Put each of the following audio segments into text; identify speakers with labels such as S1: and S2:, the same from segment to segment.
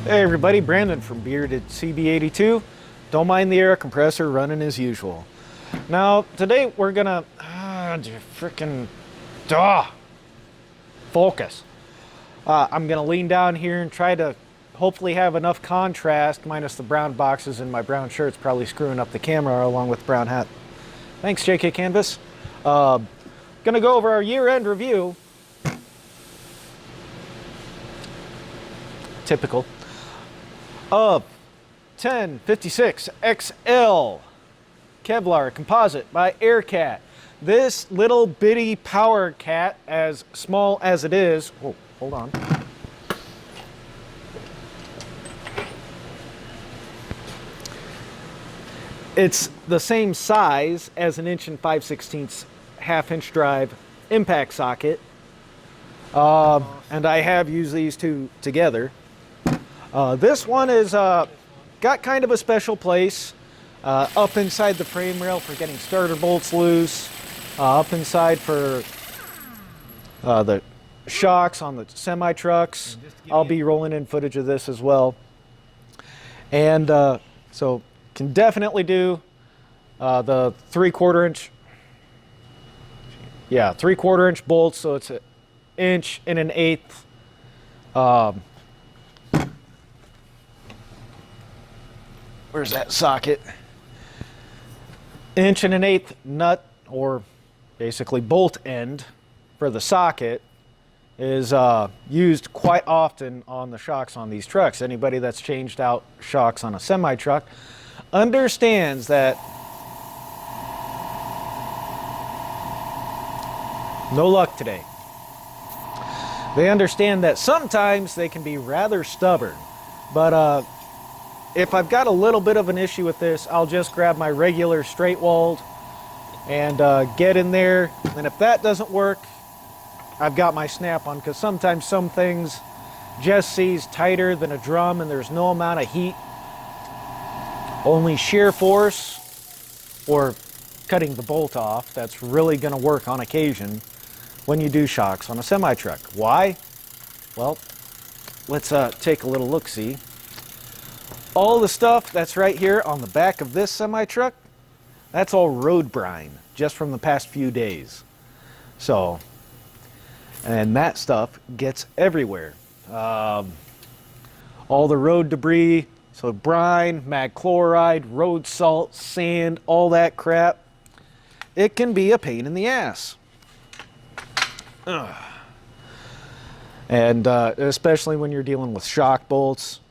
S1: Hey everybody, Brandon from Bearded CB82. Don't mind the air compressor running as usual. Now, today we're gonna, focus. I'm gonna lean down here and try to hopefully have enough contrast, minus the brown boxes in my brown shirts, probably screwing up the camera along with the brown hat. Thanks, JK Canvas. Gonna go over our year-end review. Typical. Of 1056 XL Kevlar composite by Aircat. This little bitty power cat, as small as it is, oh, hold on. It's the same size as an 1 5/16 half-inch drive impact socket. And I have used these two together. This one is got kind of a special place up inside the frame rail for getting starter bolts loose, up inside for the shocks on the semi-trucks. I'll be rolling in footage of this as well. And so can definitely do the 3/4 inch, 3/4 inch bolts, so it's 1 1/8. Where's that socket? 1 1/8 nut, or basically bolt end for the socket, is used quite often on the shocks on these trucks. Anybody that's changed out shocks on a semi-truck understands that. No luck today. They understand that sometimes they can be rather stubborn, but if I've got a little bit of an issue with this, I'll just grab my regular straight walled and get in there. And if that doesn't work, I've got my snap-on, because sometimes some things just seize tighter than a drum and there's no amount of heat. Only shear force or cutting the bolt off that's really going to work on occasion when you do shocks on a semi-truck. Why? Well, let's take a little look-see. All the stuff that's right here on the back of this semi-truck, that's all road brine, just from the past few days. So, and that stuff gets everywhere. All the road debris, so brine, mag chloride, road salt, sand, all that crap, it can be a pain in the ass. And especially when you're dealing with shock bolts.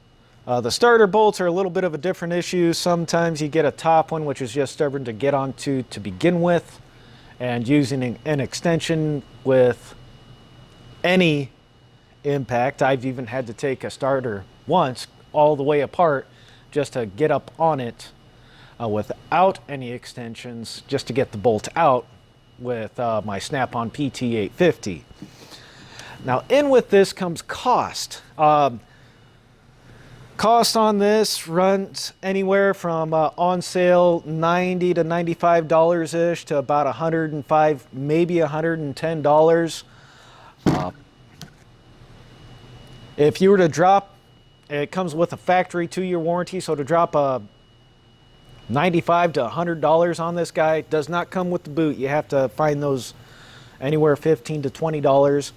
S1: The starter bolts are a little bit of a different issue. Sometimes you get a top one, which is just stubborn to get onto to begin with, and using an extension with any impact. I've even had to take a starter once all the way apart just to get up on it without any extensions, just to get the bolt out with my Snap-on PT850. Now, in with this comes cost. Cost on this runs anywhere from on sale $90 to $95-ish to about $105, maybe $110. If you were to drop, it comes with a factory 2-year warranty, so to drop $95 to $100 on this guy does not come with the boot. You have to find those anywhere $15 to $20.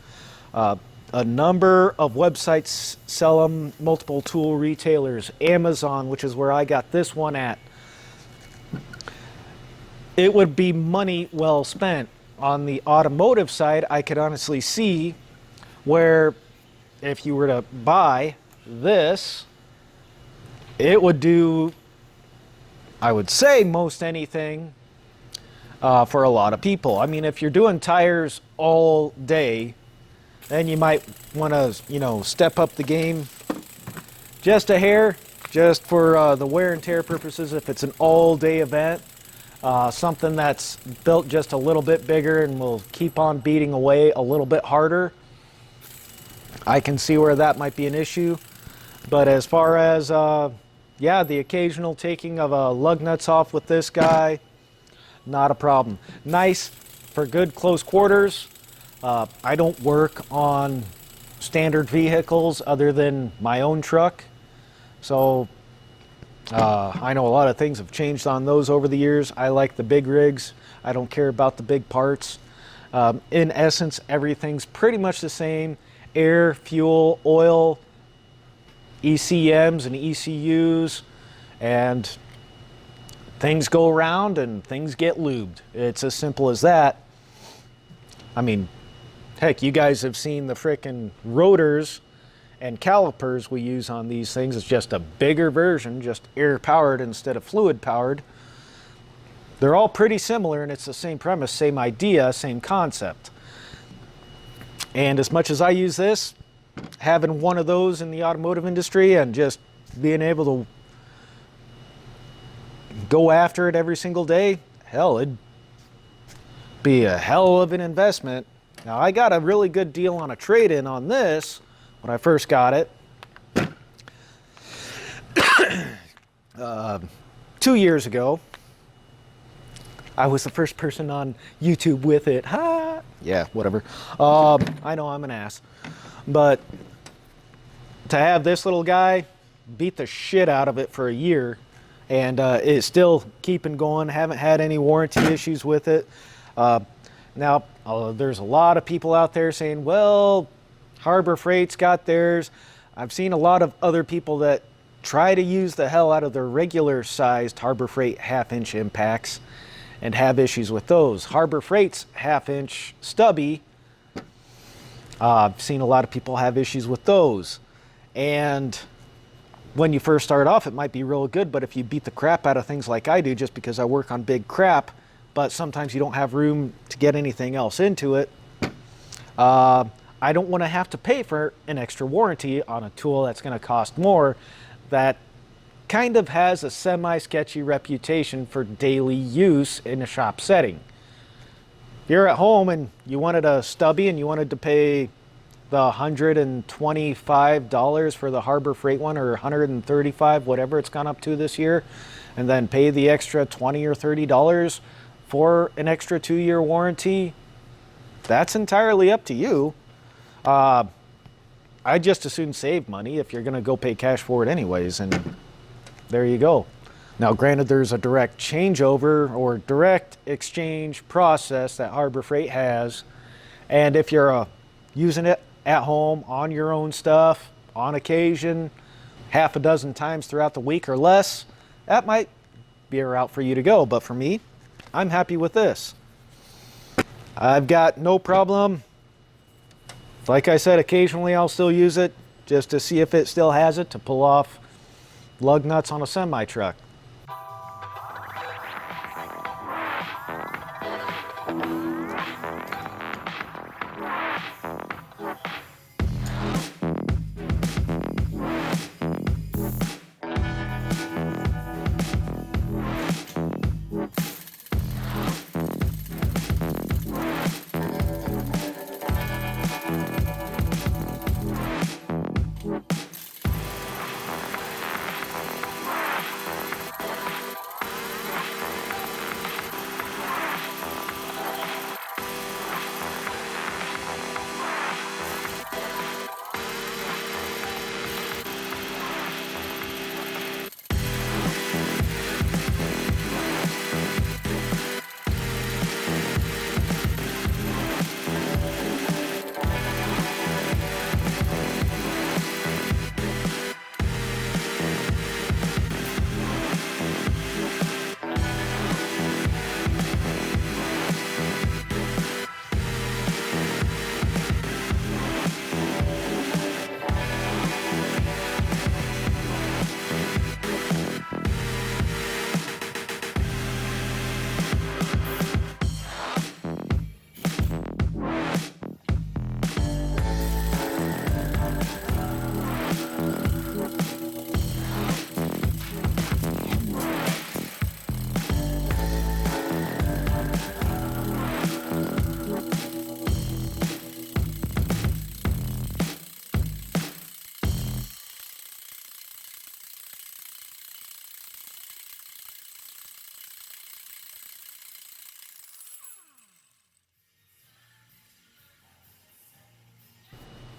S1: A number of websites sell them, multiple tool retailers, Amazon, which is where I got this one at. It would be money well spent. On the automotive side, I could honestly see where if you were to buy this, it would do, I would say, most anything for a lot of people. I mean, if you're doing tires all day, then you might want to, step up the game just a hair, just for the wear and tear purposes. If it's an all-day event, something that's built just a little bit bigger and will keep on beating away a little bit harder, I can see where that might be an issue. But as far as, the occasional taking of lug nuts off with this guy, not a problem. Nice for good close quarters. I don't work on standard vehicles other than my own truck. So I know a lot of things have changed on those over the years. I like the big rigs. I don't care about the big parts. In essence, everything's pretty much the same. Air, fuel, oil, ECMs and ECUs, and things go around and things get lubed. It's as simple as that. I mean, heck, you guys have seen the frickin' rotors and calipers we use on these things. It's just a bigger version, just air powered instead of fluid powered. They're all pretty similar, and it's the same premise, same idea, same concept. And as much as I use this, having one of those in the automotive industry and just being able to go after it every single day, hell, it'd be a hell of an investment. Now, I got a really good deal on a trade-in on this when I first got it. 2 years ago. I was the first person on YouTube with it. Ha! Yeah, whatever. I know I'm an ass. But to have this little guy, beat the shit out of it for a year, and it's still keeping going. Haven't had any warranty issues with it. Now, there's a lot of people out there saying, well, Harbor Freight's got theirs. I've seen a lot of other people that try to use the hell out of their regular sized Harbor Freight half-inch impacts and have issues with those. Harbor Freight's half-inch stubby, I've seen a lot of people have issues with those. And when you first start off, it might be real good, but if you beat the crap out of things like I do, just because I work on big crap, but sometimes you don't have room to get anything else into it, I don't want to have to pay for an extra warranty on a tool that's going to cost more, that kind of has a semi-sketchy reputation for daily use in a shop setting. If you're at home and you wanted a stubby and you wanted to pay the $125 for the Harbor Freight one, or $135, whatever it's gone up to this year, and then pay the extra $20 or $30 for an extra 2-year warranty, that's entirely up to you. I'd just as soon save money if you're going to go pay cash for it anyways, and there you go. Now, granted, there's a direct changeover or direct exchange process that Harbor Freight has, and if you're using it at home on your own stuff on occasion, half a dozen times throughout the week or less, that might be a route for you to go. But for me, I'm happy with this. I've got no problem. Like I said, occasionally I'll still use it just to see if it still has it to pull off lug nuts on a semi-truck.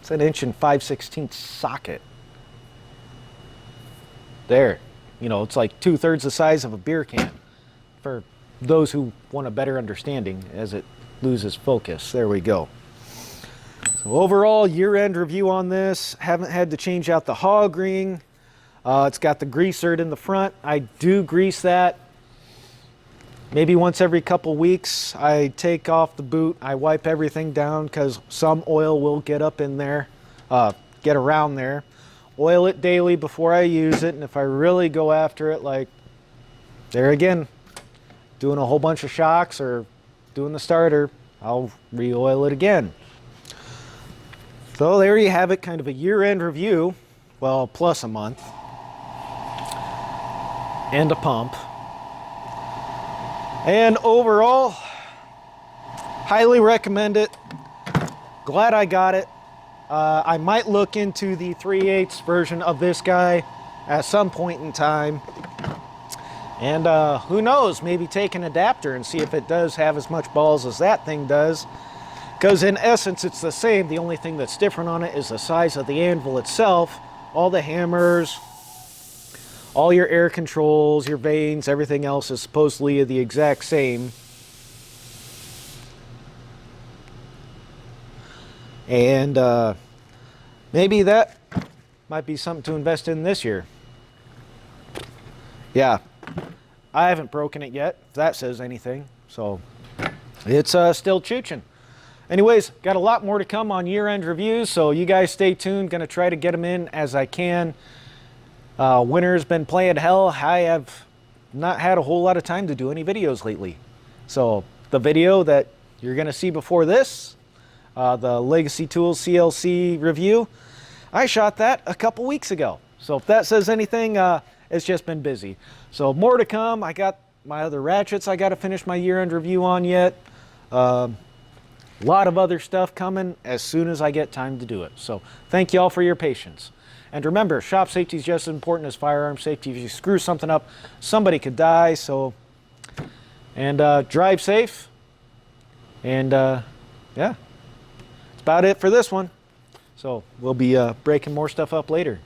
S1: It's an 1 5/16 socket. There. You know, it's like 2/3 the size of a beer can. For those who want a better understanding as it loses focus. There we go. So overall, year-end review on this. Haven't had to change out the hog ring. It's got the greaser in the front. I do grease that maybe once every couple weeks. I take off the boot. I wipe everything down because some oil will get up in there, get around there. Oil it daily before I use it. And if I really go after it, like there again, doing a whole bunch of shocks or doing the starter, I'll re-oil it again. So there you have it, kind of a year-end review, well, plus a month, and a pump. And overall, highly recommend it. Glad I got it. I might look into the 3/8 version of this guy at some point in time. And who knows, maybe take an adapter and see if it does have as much balls as that thing does. Because in essence, it's the same. The only thing that's different on it is the size of the anvil itself. All the hammers, all your air controls, your vanes, everything else is supposedly the exact same. And maybe that might be something to invest in this year. Yeah, I haven't broken it yet, if that says anything. So it's still chooching. Anyways, got a lot more to come on year-end reviews, so you guys stay tuned. Going to try to get them in as I can. Winter's been playing hell. I have not had a whole lot of time to do any videos lately. So the video that you're going to see before this, the Legacy Tools CLC review, I shot that a couple weeks ago. So if that says anything, it's just been busy. So more to come. I got my other ratchets I got to finish my year-end review on yet. A lot of other stuff coming as soon as I get time to do it. So thank you all for your patience. And remember, shop safety is just as important as firearm safety. If you screw something up, somebody could die. So, and drive safe. And yeah, that's about it for this one. So we'll be breaking more stuff up later.